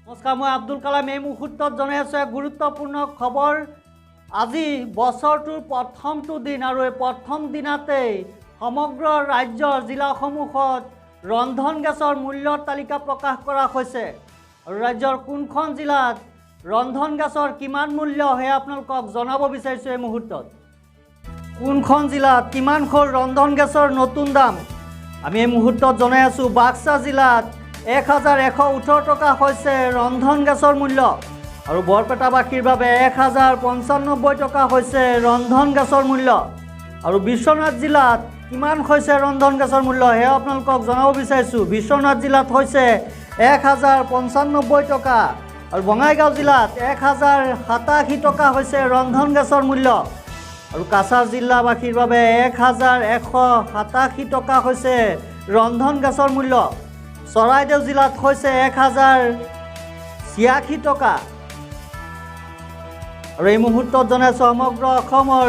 নমস্কাৰ, মই আব্দুল কালাম। এই মুহূৰ্তত জনাই আছোঁ এক গুৰুত্বপূৰ্ণ খবৰ। আজি বছৰটোৰ প্ৰথমটো দিন আৰু এই প্ৰথম দিনাতেই সমগ্ৰ ৰাজ্যৰ জিলাসমূহত ৰন্ধন গেছৰ মূল্যৰ তালিকা প্ৰকাশ কৰা হৈছে। আৰু ৰাজ্যৰ কোনখন জিলাত ৰন্ধন গেছৰ কিমান মূল্য সেয়া আপোনালোকক জনাব বিচাৰিছোঁ। এই মুহূৰ্তত কোনখন জিলাত কিমান হ'ল ৰন্ধন গেছৰ নতুন দাম আমি এই মুহূৰ্তত জনাই আছোঁ। বাক্সা জিলাত 1118 টকা হৈছে ৰন্ধন গেছৰ মূল্য আৰু বৰপেটাবাসীৰ বাবে 1095 টকা হৈছে ৰন্ধন গেছৰ মূল্য। আৰু বিশ্বনাথ জিলাত কিমান হৈছে ৰন্ধন গেছৰ মূল্য সেয়া আপোনালোকক জনাব বিচাৰিছোঁ। বিশ্বনাথ জিলাত হৈছে 1095 টকা আৰু বঙাইগাঁও জিলাত 1087 টকা হৈছে ৰন্ধন গেছৰ মূল্য। আৰু কাছাৰ জিলাবাসীৰ বাবে 1187 টকা হৈছে ৰন্ধন গেছৰ মূল্য। চৰাইদেউ জিলাত হৈছে 1086 টকা। আৰু এই মুহূৰ্তত জনাইছোঁ সমগ্ৰ অসমৰ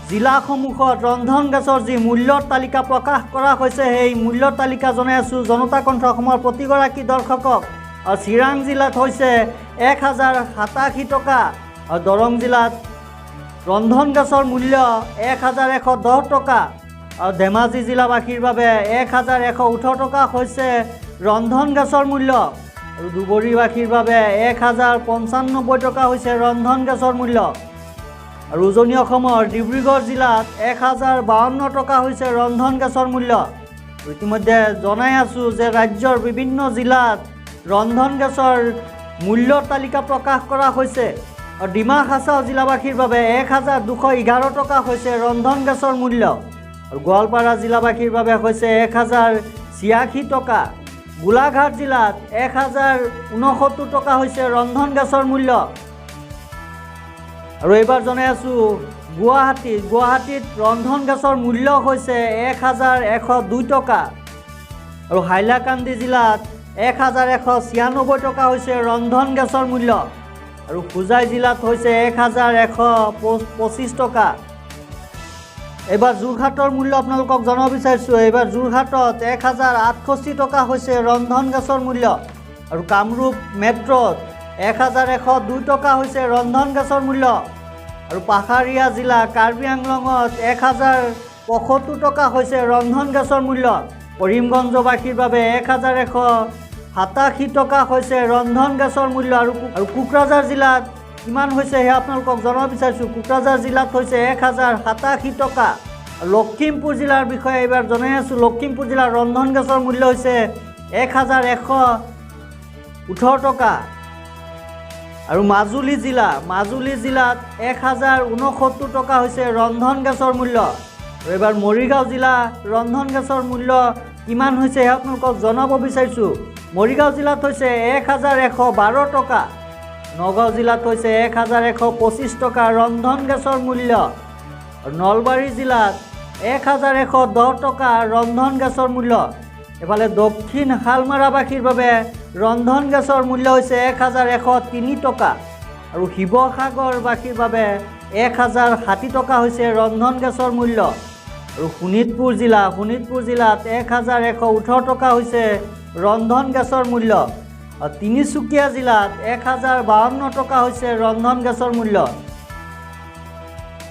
জিলাসমূহত ৰন্ধন গেছৰ যি মূল্যৰ তালিকা প্ৰকাশ কৰা হৈছে সেই মূল্যৰ তালিকা জনাই আছোঁ জনতা কণ্ঠ অসমৰ প্ৰতিগৰাকী দৰ্শকক। আৰু চিৰাং জিলাত হৈছে 1087 টকা আৰু দৰং জিলাত ৰন্ধন গেছৰ মূল্য 1110 টকা আৰু ধেমাজি জিলাবাসীৰ বাবে 1118 টকা হৈছে ৰন্ধন গেছৰ মূল্য। আৰু ধুবুৰীবাসীৰ বাবে 1095 টকা হৈছে ৰন্ধন গেছৰ মূল্য। আৰু উজনি অসমৰ ডিব্ৰুগড় জিলাত 1052 টকা হৈছে ৰন্ধন গেছৰ মূল্য। ইতিমধ্যে জনাই আছোঁ যে ৰাজ্যৰ বিভিন্ন জিলাত ৰন্ধন গেছৰ মূল্যৰ তালিকা প্ৰকাশ কৰা হৈছে। আৰু ডিমা হাছাও জিলাবাসীৰ বাবে 1211 টকা হৈছে ৰন্ধন গেছৰ মূল্য। আৰু গোৱালপাৰা জিলাবাসীৰ বাবে হৈছে 1086 টকা। গোলাঘাট জিলাত 1069 টকা হৈছে ৰন্ধন গেছৰ মূল্য। আৰু এইবাৰ জনাই আছোঁ গুৱাহাটীত ৰন্ধন গেছৰ মূল্য হৈছে 1102 টকা। আৰু হাইলাকান্দি জিলাত 1196 টকা হৈছে ৰন্ধন গেছৰ মূল্য। আৰু হোজাই জিলাত হৈছে 1125 টকা। এইবাৰ যোৰহাটৰ মূল্য আপোনালোকক জনাব বিচাৰিছোঁ। এইবাৰ যোৰহাটত 1068 টকা হৈছে ৰন্ধন গেছৰ মূল্য। আৰু কামৰূপ মেট্ৰত 1102 টকা হৈছে ৰন্ধন গেছৰ মূল্য। আৰু পাহাৰীয়া জিলা কাৰ্বি আংলঙত 1075 টকা হৈছে ৰন্ধন গেছৰ মূল্য। কৰিমগঞ্জবাসীৰ বাবে 1187 টকা হৈছে ৰন্ধন গেছৰ মূল্য। আৰু কোকৰাঝাৰ জিলাত কিমান হৈছে সেয়া আপোনালোকক জনাব বিচাৰিছোঁ। কোকৰাঝাৰ জিলাত হৈছে 1087 টকা। লখিমপুৰ জিলাৰ বিষয়ে এইবাৰ জনাই আছোঁ। লখিমপুৰ জিলাৰ ৰন্ধন গেছৰ মূল্য হৈছে 1118 টকা। আৰু মাজুলী জিলাত 1069 টকা হৈছে ৰন্ধন গেছৰ মূল্য। আৰু এইবাৰ মৰিগাঁও জিলা ৰন্ধন গেছৰ মূল্য কিমান হৈছে সেয়া আপোনালোকক জনাব বিচাৰিছোঁ। মৰিগাঁও জিলাত হৈছে 1112 টকা। নগাঁও জিলাত হৈছে 1125 টকা ৰন্ধন গেছৰ মূল্য। আৰু নলবাৰী জিলাত 1110 টকা ৰন্ধন গেছৰ মূল্য। এফালে দক্ষিণ শালমাৰাবাসীৰ বাবে ৰন্ধন গেছৰ মূল্য হৈছে 1103 টকা। আৰু শিৱসাগৰবাসীৰ বাবে 1060 টকা হৈছে ৰন্ধন গেছৰ মূল্য। আৰু শোণিতপুৰ জিলাত 1118 টকা হৈছে ৰন্ধন গেছৰ মূল্য। আৰু তিনিচুকীয়া জিলাত 1052 টকা হৈছে ৰন্ধন গেছৰ মূল্য।